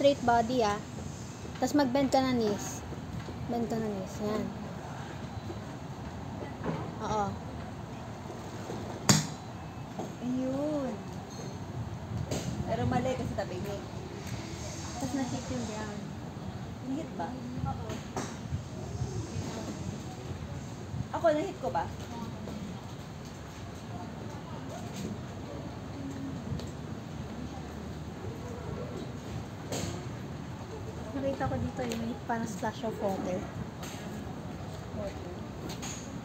straight body ah. Tapos mag-bend ka na knees. Bend ka na knees. Yan. Oo. Ayun. Pero mali kasi tabi niya. Tapos na-hit yung ground. Hit ba? Ako, na-hit ko ba? Nakita ko dito yung may parang splash of water.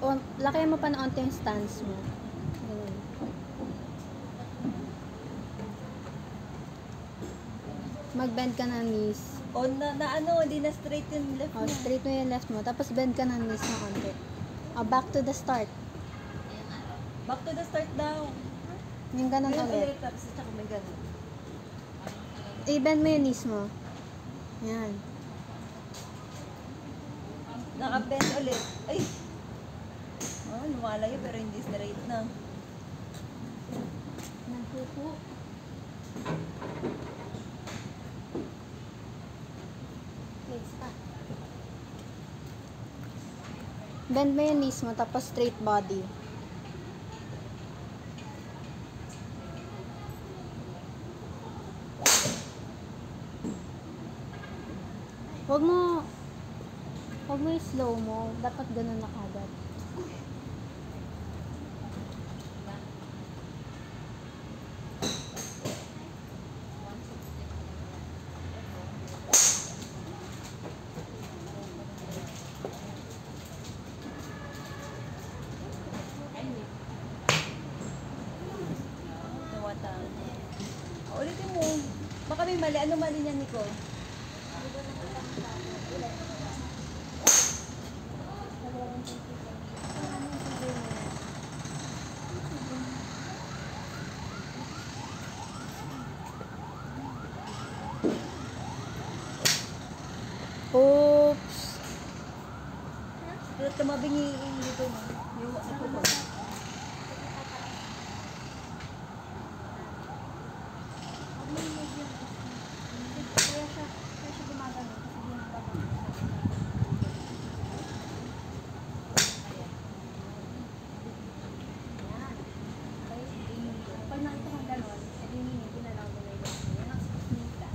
O, lakayan mo pa na onte yung stance mo. Ganun. Mag-bend ka na knees. O, ano, hindi na straight yung left O, mo. straight mo yung left mo. Tapos bend ka na knees na onte. O, back to the start. Back to the start daw. Yung ganun Ayun ulit. Tapos tsaka may ganun. I-bend mo yung knees mo. Yan. Naka-bend ulit. Ay! Oh, lumalayo pero hindi straight na. Nagpupo. Legs pa. Bend mo yung knees mo, tapos straight body. Huwag mo i-slow mo. Dapat ganun na kagad. Nawata. Ulitin mo. Baka may mali. Ano mali niya, Nico? Oops! Pero tumabing yung dito mo. Yung nagpupon. Kaya siya gumagano kasi ginagawa. Pag nakita kang gano'n, sabihin niyo, ginalaw mo na yun. Yan ang nita.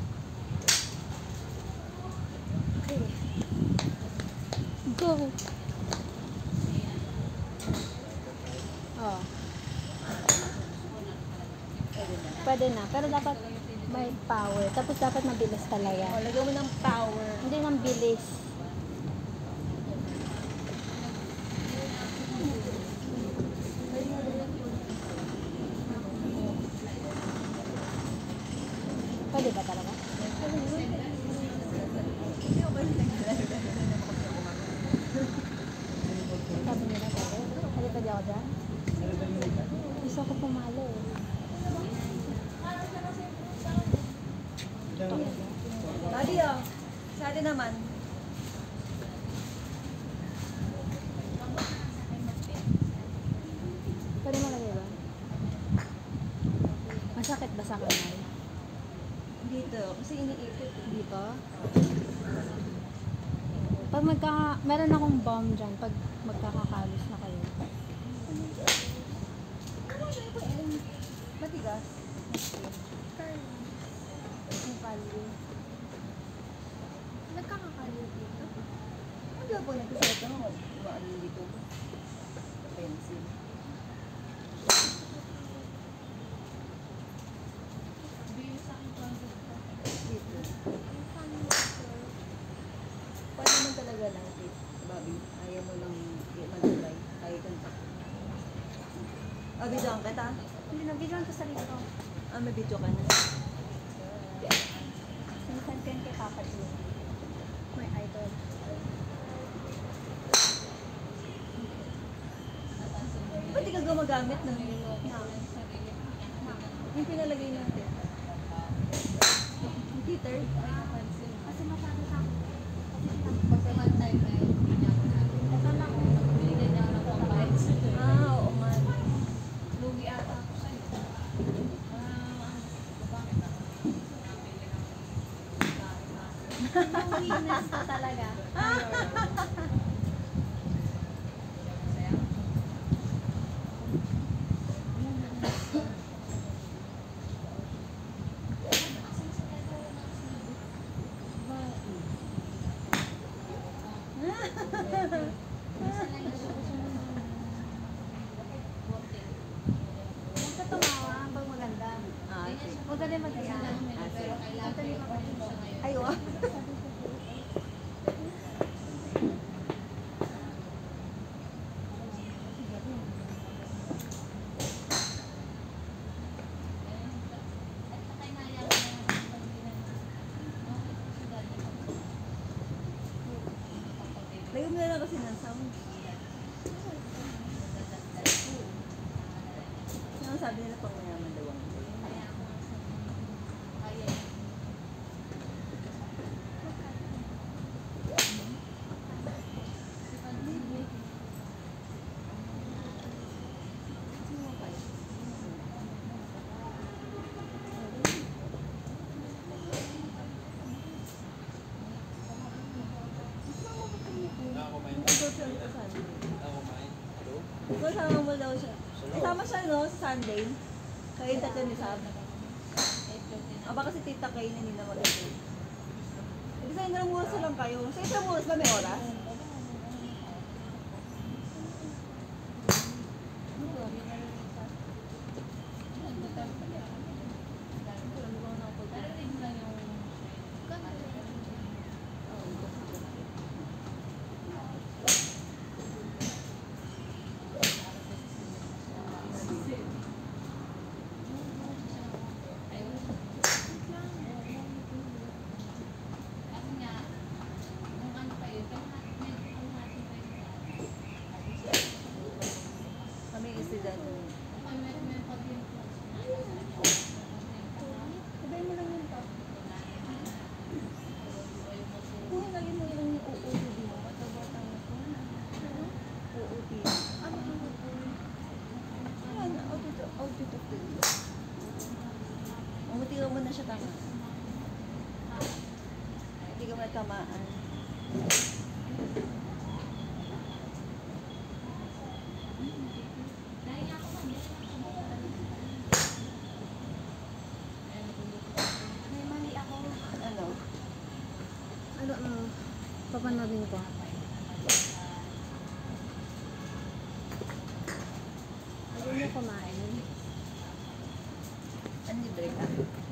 Okay. Go! Oh. Pwede na. Pero dapat may power. Tapos dapat mabilis talaga. O, lagyan mo ng power. Hindi nang bilis. Pwede ba talaga? Sabi nila pwede. Pwede ako dyan? Gusto ko pumalo eh. Daddy, oh. Sa atin naman. Pwede mo lagay ba? Masakit ba sa kamay? Dito. Kasi iniikot. Dito? Pag meron akong bomb dyan, pag magkakakalos na kayo. Matigas. Yung value. Nagkakakalos dito? Hindi ba po nagkasulat ka mo? Ano dito? Pencil. Dito. Paano naman talaga lang, Bobby? Ayaw mo lang mag-try. Ayaw kang bidyoan kita? Hindi na, bigyan ko sarili ko. May video ka na. Minsan ko yung kay Papa Joe. My idol. Ba't di ka gumagamit ng yung pinalagay natin? Yung teeter? Kasi masyado sa akin. Oo man. Lugi ata ako sa'yo. Yung linas ko talaga. Huwag ka tumawa pag maganda. Ah, okay. Huwag ka din maganda. Ah, sige. Totally ka pa rin siya ngayon. Ay, wow. Lagyan mo na lang kasi ng sound. Ano sabi nila pang mayaman daw ang kasama mo daw siya. Kasama siya no, sa Sunday. Kayo tatlo ni Sam. Baka si Tita Kay na nila mag-ito. Ibig sa ilang oras lang kayo. Sa isang oras ba may oras? Kami isidan. Sabay mo lang yun to. Kung lagyan mo yung OOTD mo, bata-bata mo ko. OOTD. Ano ang OOTD? Ayan, outfit of the day. Mamutigaw mo na siya tama. Hindi ka matamaan. May mali ako. Ano? Ano, papanoodin ko. Ayaw niyo kumain. Ano libre ka?